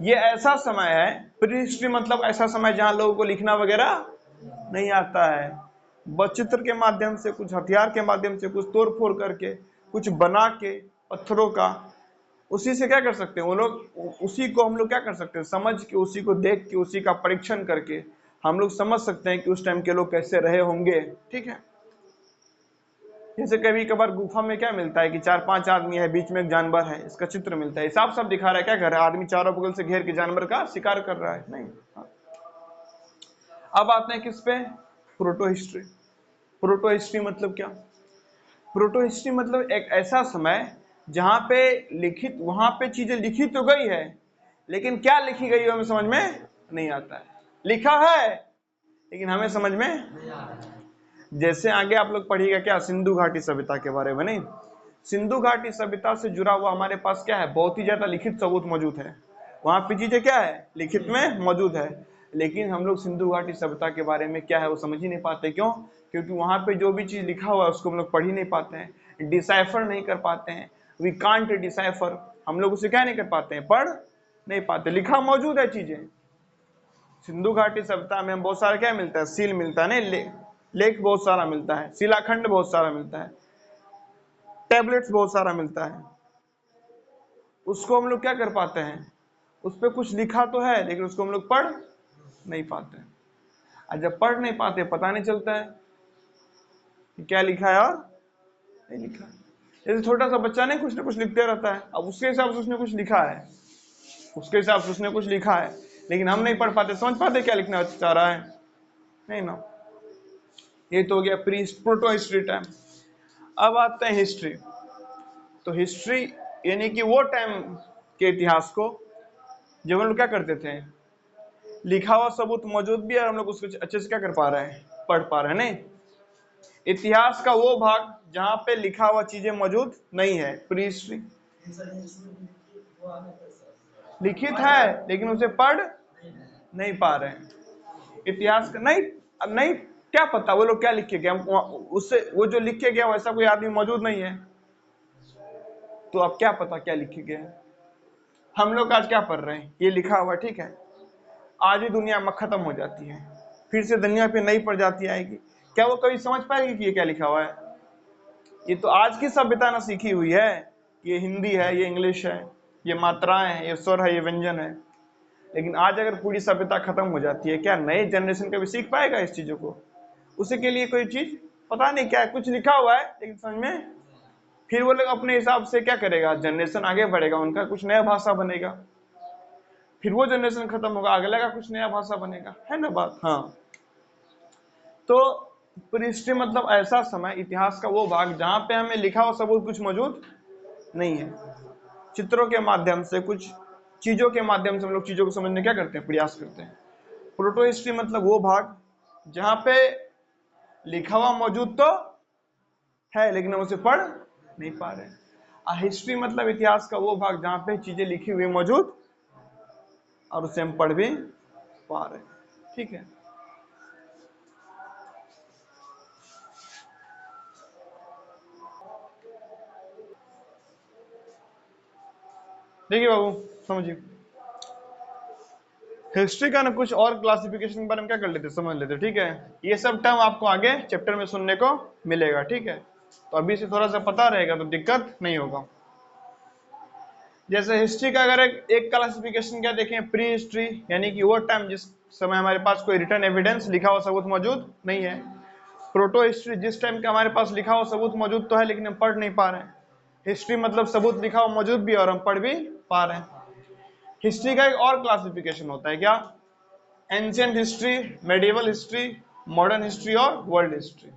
ये ऐसा समय है, प्री हिस्ट्री मतलब ऐसा समय जहां लोगों को लिखना वगैरह नहीं आता है, बस चित्र के माध्यम से, कुछ हथियार के माध्यम से, कुछ तोड़ फोड़ करके, कुछ बना के पत्थरों का, उसी से क्या कर सकते हैं वो लोग, उसी को हम लोग क्या कर सकते हैं, समझ के, उसी को देख के, उसी का परीक्षण करके हम लोग समझ सकते हैं कि उस टाइम के लोग कैसे रहे होंगे, ठीक है। जैसे कभी कभार गुफा में क्या मिलता है कि 4-5 आदमी है, बीच में एक जानवर है, इसका चित्र मिलता है, साफ साफ दिखा रहा है क्या कर रहा है, आदमी चारों बगल से घेर के जानवर का शिकार कर रहा है, नहीं। अब आते हैं किस पे, प्रोटो हिस्ट्री। प्रोटो हिस्ट्री मतलब क्या, प्रोटो हिस्ट्री मतलब एक ऐसा समय जहां पे लिखित, वहां पे चीजें लिखी तो गई है, लेकिन क्या लिखी गई है हमें समझ में नहीं आता है। लिखा है लेकिन हमें समझ में, जैसे आगे आप लोग पढ़िएगा क्या, सिंधु घाटी सभ्यता के बारे में, नहीं, सिंधु घाटी सभ्यता से जुड़ा हुआ हमारे पास क्या है, बहुत ही ज्यादा लिखित सबूत मौजूद है, वहां पे चीजें क्या है, लिखित में मौजूद है। लेकिन हम लोग सिंधु घाटी सभ्यता के बारे में क्या है वो समझ ही नहीं पाते, क्यों? क्योंकि वहां पे जो भी चीज लिखा हुआ है उसको हम लोग पढ़ ही नहीं पाते हैं, डिसाइफर नहीं कर पाते हैं, वी कांट डिसाइफर, हम लोग उसे क्या नहीं कर पाते हैं, पढ़ नहीं पाते। लिखा मौजूद है चीजें, सिंधु घाटी सभ्यता में हम बहुत सारा क्या मिलता है, सील मिलता है, नहीं, लेख बहुत सारा मिलता है, शिलाखंड बहुत सारा मिलता है, टैबलेट्स बहुत सारा मिलता है, उसको हम लोग क्या कर पाते हैं, उस पर कुछ लिखा तो है लेकिन उसको हम लोग पढ़ नहीं पाते हैं। और जब पढ़ नहीं पाते पता नहीं चलता है कि क्या लिखा है और नहीं लिखा है। जैसे छोटा सा बच्चा नहीं कुछ ना कुछ लिखते रहता है, अब उसके हिसाब से उसने कुछ लिखा है, उसके हिसाब से उसने कुछ लिखा है, लेकिन हम नहीं पढ़ पाते, समझ पाते क्या लिखना चाह रहा है, नहीं ना। ये तो हो गया प्री प्रोटो हिस्ट्री टाइम। अब आते हैं हिस्ट्री। तो हिस्ट्री यानी कि वो टाइम के इतिहास को जब हम लोग क्या करते थे, लिखा हुआ सबूत मौजूद भी है और हम लोग उसको अच्छे से क्या कर पा रहे हैं, पढ़ पा रहे हैं, नहीं। इतिहास का वो भाग जहां पे लिखा हुआ चीजें मौजूद नहीं है, प्री हिस्ट्री। लिखित है लेकिन उसे पढ़ नहीं पा रहे हैं, इतिहास का नहीं, अब नहीं, क्या पता वो लोग क्या लिख के गया, उससे वो जो लिख के गया वैसा कोई आदमी मौजूद नहीं है, तो अब क्या पता क्या लिख के गया है। हम लोग आज क्या पढ़ रहे हैं, ये लिखा हुआ, ठीक है, आज ही दुनिया में खत्म हो जाती है, फिर से दुनिया पे नई प्रजाति आएगी, क्या वो कभी समझ पाएगी कि ये क्या लिखा हुआ है? ये तो आज की सभ्यता ना सीखी हुई है, ये हिंदी है, ये इंग्लिश है, ये मात्राएं हैं, ये स्वर है, ये व्यंजन है। लेकिन आज अगर पूरी सभ्यता खत्म हो जाती है, क्या नए जनरेशन कभी सीख पाएगा इस चीजों को? उसी के लिए कोई चीज पता नहीं क्या है, कुछ लिखा हुआ है लेकिन समझ में, फिर वो लोग अपने हिसाब से क्या करेगा, जनरेशन आगे बढ़ेगा, उनका कुछ नया भाषा बनेगा, फिर वो जनरेशन खत्म होगा, अगले का कुछ नया भाषा बनेगा, है ना बात? हाँ। तो प्रीहिस्ट्री मतलब ऐसा समय, इतिहास का वो भाग जहां पे हमें लिखा हुआ सबूत कुछ मौजूद नहीं है। चित्रों के माध्यम से, कुछ चीजों के माध्यम से हम लोग चीजों को समझने क्या करते हैं, प्रयास करते हैं। प्रोटो हिस्ट्री मतलब वो भाग जहां पे लिखा हुआ मौजूद तो है लेकिन हम उसे पढ़ नहीं पा रहे। हिस्ट्री मतलब इतिहास का वो भाग जहां पे चीजें लिखी हुई मौजूद और उसे हम पढ़ भी पा रहे हैं। ठीक है, देखिए बाबू, समझिए, हिस्ट्री का ना कुछ और क्लासिफिकेशन के बारे में क्या कर लेते, समझ लेते। ठीक है, ये सब टर्म आपको आगे चैप्टर में सुनने को मिलेगा। ठीक है, तो अभी से थोड़ा सा पता रहेगा तो दिक्कत नहीं होगा। जैसे हिस्ट्री का अगर एक क्लासिफिकेशन क्या देखें, प्री हिस्ट्री, यानी कि वो टाइम जिस समय हमारे पास कोई रिटर्न एविडेंस, लिखा हुआ सबूत मौजूद नहीं है। प्रोटो हिस्ट्री, जिस टाइम का हमारे पास लिखा हुआ सबूत मौजूद तो है लेकिन हम पढ़ नहीं पा रहे हैं। हिस्ट्री मतलब सबूत लिखा हुआ मौजूद भी और हम पढ़ भी पा रहे हैं। हिस्ट्री का एक और क्लासिफिकेशन होता है क्या, ancient history, medieval history, modern history और वर्ल्ड हिस्ट्री।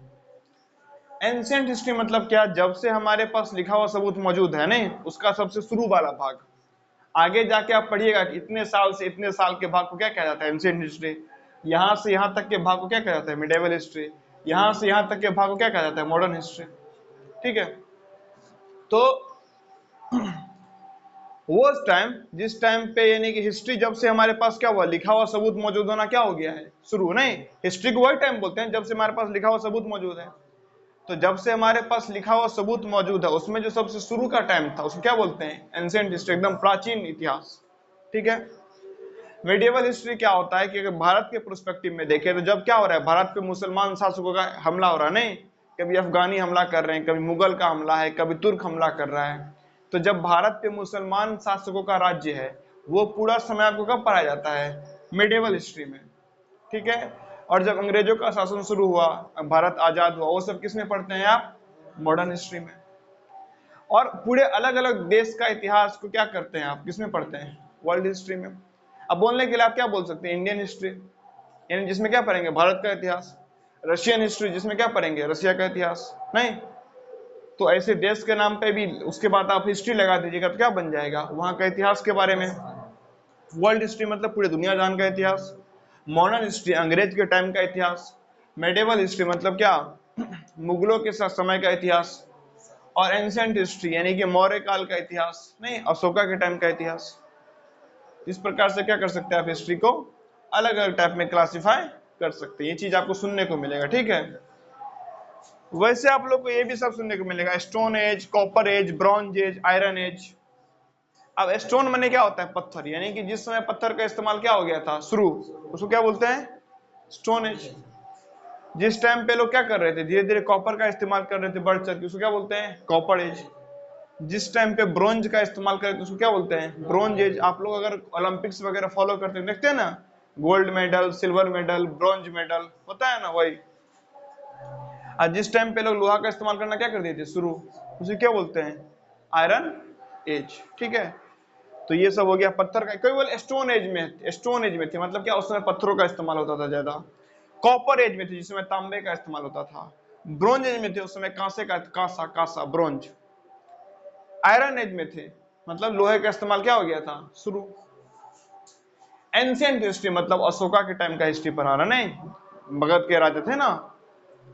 एंशिएंट हिस्ट्री मतलब क्या, जब से हमारे पास लिखा हुआ सबूत मौजूद है नहीं, उसका सबसे शुरू वाला भाग। आगे जाके आप पढ़िएगा कि इतने साल से इतने साल के भाग को क्या कहा जाता है, एंशिएंट हिस्ट्री। यहां से यहां तक के भाग को क्या कहा जाता है, मिडेवल हिस्ट्री। यहां से यहां तक के भाग को क्या कहा जाता है, मॉडर्न हिस्ट्री। ठीक है, तो वो टाइम, जिस टाइम पे यानी कि हिस्ट्री जब से हमारे पास क्या हुआ, लिखा हुआ सबूत मौजूद होना क्या हो गया है, शुरू। नहीं, हिस्ट्री को वही टाइम बोलते हैं जब से हमारे पास लिखा हुआ सबूत मौजूद है। तो जब से हमारे पास लिखा हुआ सबूत मौजूद है, उसमें जो सबसे शुरू का टाइम था उसको क्या बोलते हैं, एंशिएंट हिस्ट्री, एकदम प्राचीन इतिहास। ठीक है, मेडिएवल हिस्ट्री क्या होता है कि अगर भारत के प्रोस्पेक्टिव में देखें तो जब क्या हो रहा है, भारत पे मुसलमान शासकों का हमला हो रहा है। नहीं, कभी अफगानी हमला कर रहे हैं, कभी मुगल का हमला है, कभी तुर्क हमला कर रहा है। तो जब भारत पे मुसलमान शासकों का राज्य है, वो पूरा समय आपको कब पढ़ाया जाता है, मेडिएवल हिस्ट्री में। ठीक है, और जब अंग्रेजों का शासन शुरू हुआ, भारत आजाद हुआ, वो सब किस में पढ़ते हैं आप, मॉडर्न हिस्ट्री में। और पूरे अलग अलग देश का इतिहास को क्या करते हैं आप, किसमें पढ़ते हैं, वर्ल्ड हिस्ट्री में। अब बोलने के लिए आप क्या बोल सकते हैं, इंडियन हिस्ट्री, यानी जिसमें क्या पढ़ेंगे, भारत का इतिहास। रशियन हिस्ट्री, जिसमें क्या पढ़ेंगे, रशिया का इतिहास। नहीं, तो ऐसे देश के नाम पे भी उसके बाद आप हिस्ट्री लगा दीजिएगा तो क्या बन जाएगा, वहां का इतिहास के बारे में। वर्ल्ड हिस्ट्री मतलब पूरे दुनिया जान का इतिहास। मॉडर्न हिस्ट्री अंग्रेज के टाइम का इतिहास। मेडिवल हिस्ट्री मतलब क्या, मुगलों के समय का इतिहास। और एंशिएंट हिस्ट्री यानी कि मौर्य काल का इतिहास, नहीं, अशोका के टाइम का इतिहास। इस प्रकार से क्या कर सकते हैं आप, हिस्ट्री को अलग अलग टाइप में क्लासिफाई कर सकते हैं। ये चीज आपको सुनने को मिलेगा। ठीक है, वैसे आप लोग को ये भी सब सुनने को मिलेगा, stone age, copper age, bronze age, iron age. अब स्टोन माने क्या होता है, पत्थर, यानी कि जिस समय पत्थर का इस्तेमाल क्या हो गया था, शुरू, उसको क्या बोलते हैं, स्टोन एज। जिस टाइम पे लोग क्या कर रहे थे, धीरे धीरे कॉपर का इस्तेमाल कर रहे थे बढ़ चढ़ के, उसको क्या बोलते हैं, कॉपर एज। जिस टाइम पे ब्रोंज का इस्तेमाल करते हैं उसको क्या बोलते हैं, ब्रोंज एज। आप लोग अगर ओलंपिक्स वगैरह फॉलो करते हैं, देखते हैं ना, gold medal, silver medal, bronze medal होता है ना, वही। और जिस टाइम पे लोग लोहा का इस्तेमाल करना क्या कर दिए थे, शुरू, उसे क्या बोलते हैं, आयरन एज। ठीक है, तो ये सब हो गया पत्थर का। कोई बोले स्टोन एज में, स्टोन एज में थे मतलब क्या, उस समय पत्थरों का इस्तेमाल होता था ज्यादा। कॉपर एज में थे, जिसमें तांबे का इस्तेमाल होता था। ब्रोंज एज में थे, उस समय कांसे का, कांसा, कांसा, ब्रोंज। आयरन एज में थे, मतलब लोहे का इस्तेमाल क्या हो गया था, शुरू। एंशिएंट हिस्ट्री मतलब अशोका के टाइम का हिस्ट्री पढ़ा रहा, नहीं, मगध के राजा थे ना,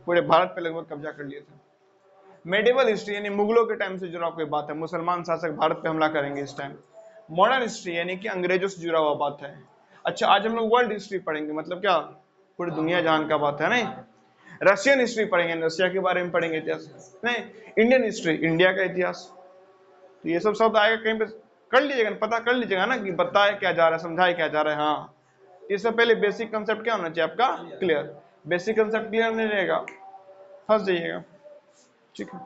पूरे भारत पे लगभग कब्जा कर लिए थे। मेडिवल हिस्ट्री यानी मुगलों के टाइम से जुड़ा कोई बात है, मुसलमान शासक भारत पे हमला करेंगे इस टाइम। मॉडर्न हिस्ट्री यानी कि अंग्रेजों से जुड़ा हुआ बात है। अच्छा, आज हम लोग वर्ल्ड हिस्ट्री पढ़ेंगे, मतलब क्या, पूरी दुनिया जहान का बात है। नहीं, रशियन हिस्ट्री पढ़ेंगे, रशिया के बारे में पढ़ेंगे इतिहास। नहीं, इंडियन हिस्ट्री, इंडिया का इतिहास। तो ये सब शब्द आएगा कहीं पे, कर लीजिएगा, पता कर लीजिएगा ना कि बताए क्या जा रहा है, समझाए क्या जा रहा है। हाँ, ये सब पहले बेसिक कंसेप्ट क्या होना चाहिए आपका, क्लियर। बेसिक कंसेप्ट क्लियर नहीं रहेगा, फंस जाइएगा। ठीक है,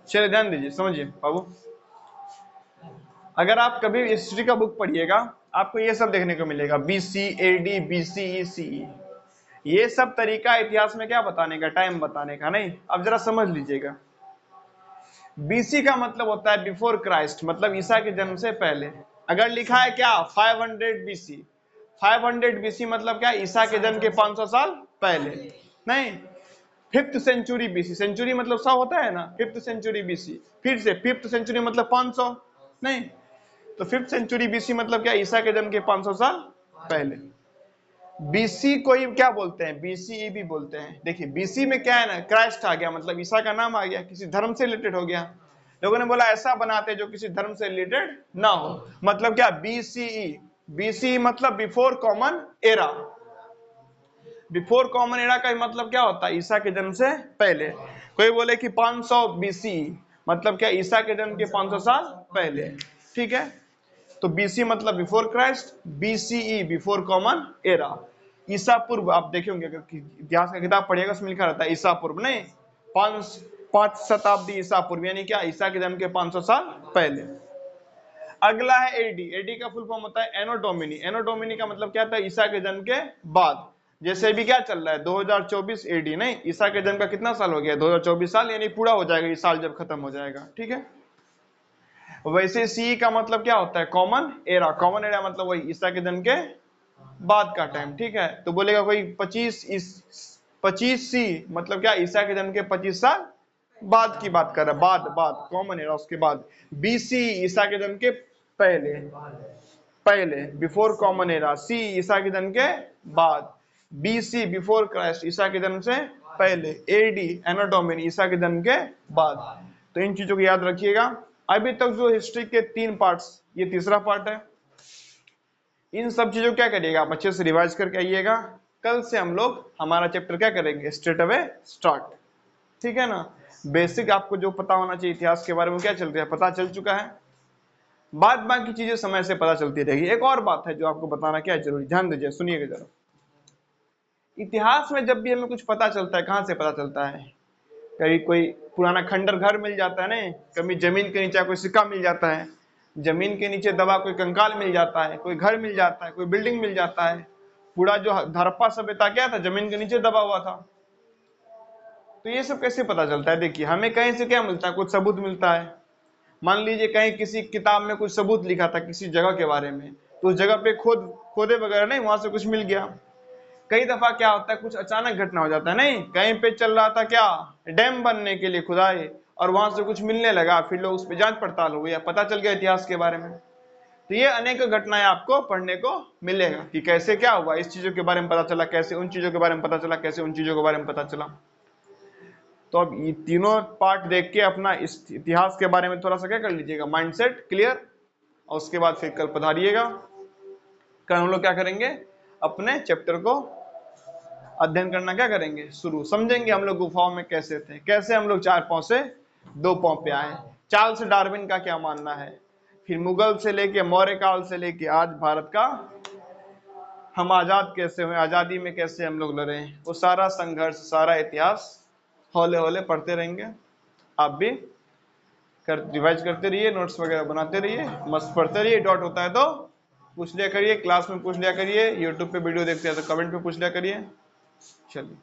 चलिए ध्यान दीजिए, समझिए बाबू। अगर आप कभी हिस्ट्री का बुक पढ़िएगा, आपको ये सब देखने को मिलेगा, BC AD BC CE, ये सब तरीका इतिहास में क्या बताने का, टाइम बताने का। नहीं, अब जरा समझ लीजिएगा। BC का मतलब होता है बिफोर क्राइस्ट, मतलब ईसा के जन्म से पहले। अगर लिखा है क्या 500 BC, 500 BC मतलब क्या, ईसा के जन्म के 500 साल पहले। नहीं, 5th सेंचुरी BC, सेंचुरी मतलब 100 होता है ना, 5th सेंचुरी BC। फिर से 5th सेंचुरी मतलब 500, नहीं तो 5th सेंचुरी BC मतलब क्या, ईसा के जन्म के 500 साल पहले। BC को ही क्या बोलते हैं, BCE भी बोलते हैं। देखिए BC में क्या है ना, क्राइस्ट आ गया, मतलब ईसा का नाम आ गया, किसी धर्म से रिलेटेड हो गया। लोगों ने बोला ऐसा बनाते जो किसी धर्म से रिलेटेड ना हो, मतलब क्या BCE, BCE मतलब before common era. Before common era का मतलब क्या होता है, ईसा के जन्म से पहले। कोई बोले कि 500 BCE मतलब क्या, ईसा के जन्म के 500 साल पहले। ठीक है, तो BC मतलब before Christ, BCE before common era. ईसा पूर्व, आप देखेंगे इतिहास का किताब पढ़िएगा, उसमें लिखा रहता है ईसा पूर्व, नहीं 5 शताब्दी ईसा पूर्व, यानी क्या, ईसा के जन्म के 500 साल पहले। अगला है AD, AD का फुल फॉर्म होता है एनो डोमिनी। एनो डोमिनी का मतलब क्या था, ईसा के जन्म के बाद। जैसे अभी क्या चल रहा है 2024 AD, नहीं ईसा के जन्म का कितना साल हो गया, 2024 साल, यानी पूरा हो जाएगा ये साल जब खत्म हो जाएगा। ठीक है, वैसे CE का मतलब क्या होता है, कॉमन एरा। कॉमन एरा मतलब वही ईसा के जन्म के बाद का टाइम। ठीक है, तो बोलेगा कोई 25C मतलब क्या, ईसा के जन्म के 25 साल बाद की बात कर रहा है, बाद कॉमन एरा, उसके बाद। BC ईसा के जन्म के पहले, बिफोर कॉमन एरा। C ईसा के जन्म के बाद। BC बिफोर क्राइस्ट, ईसा के जन्म से पहले। AD एनो डोमिनी, ईसा के जन्म के बाद। तो इन चीजों को याद रखिएगा। अभी तक जो हिस्ट्री के 3 पार्ट्स, ये तीसरा पार्ट है। इन सब चीजों क्या करिएगा, आप अच्छे से रिवाइज करके आइएगा। कल से हम लोग हमारा चैप्टर क्या करेंगे, स्ट्रेट अवे स्टार्ट। ठीक है ना, बेसिक आपको जो पता होना चाहिए इतिहास के बारे में क्या चल रहा है, पता चल चुका है। बाद बाकी चीजें समय से पता चलती रहेगी। एक और बात है जो आपको बताना क्या जरूरी, ध्यान दीजिए, सुनिएगा जरा। इतिहास में जब भी हमें कुछ पता चलता है, कहां से पता चलता है, कभी कोई पुराना खंडर घर मिल जाता है, नहीं कभी जमीन के नीचे कोई सिक्का मिल जाता है, जमीन के नीचे दबा कोई कंकाल मिल जाता है, कोई घर मिल जाता है, कोई बिल्डिंग मिल जाता है। पूरा जो हड़प्पा सभ्यता क्या था, जमीन के नीचे दबा हुआ था। तो ये सब कैसे पता चलता है, देखिए हमें कहीं से क्या मिलता है, कुछ सबूत मिलता है। मान लीजिए कहीं किसी किताब में कुछ सबूत लिखा था किसी जगह के बारे में, तो उस जगह पे खोदे वगैरह नहीं, वहां से कुछ मिल गया। कई दफा क्या होता है, कुछ अचानक घटना हो जाता है, नहीं कहीं पे चल रहा था क्या, डैम बनने के लिए खुदाई, और वहां से कुछ मिलने लगा, फिर लोग उस पर जांच पड़ताल हो गई, पता चल गया इतिहास के बारे में। तो ये अनेक घटनाएं आपको पढ़ने को मिलेगा कि कैसे क्या हुआ, इस चीजों के बारे में पता चला, कैसे उन चीजों के बारे में पता चला, कैसे उन चीजों के बारे में पता चला। तो अब ये तीनों पार्ट देख के अपना इस इतिहास के बारे में थोड़ा सा क्या कर लीजिएगा, माइंडसेट क्लियर, और उसके बाद फिर कल पधारिएगा। कल हम लोग क्या करेंगे, अपने चैप्टर को अध्ययन करना क्या करेंगे, शुरू, समझेंगे हम लोग गुफाओं में कैसे थे, कैसे हम लोग 4 पांव से 2 पांव पे आए, चार्ल्स डार्विन का क्या मानना है, फिर मुगल से लेके मौर्य काल से लेके आज भारत का हम आजाद कैसे हुए, आजादी में कैसे हम लोग लड़े, वो सारा संघर्ष, सारा इतिहास हौले हौले पढ़ते रहेंगे। आप भी रिवाइज करते रहिए, नोट्स वगैरह बनाते रहिए, मस्त पढ़ते रहिए। डाउट होता है तो पूछ लिया करिए, क्लास में पूछ लिया करिए, यूट्यूब पे वीडियो देखते हैं तो कमेंट पे पूछ लिया करिए। चलिए।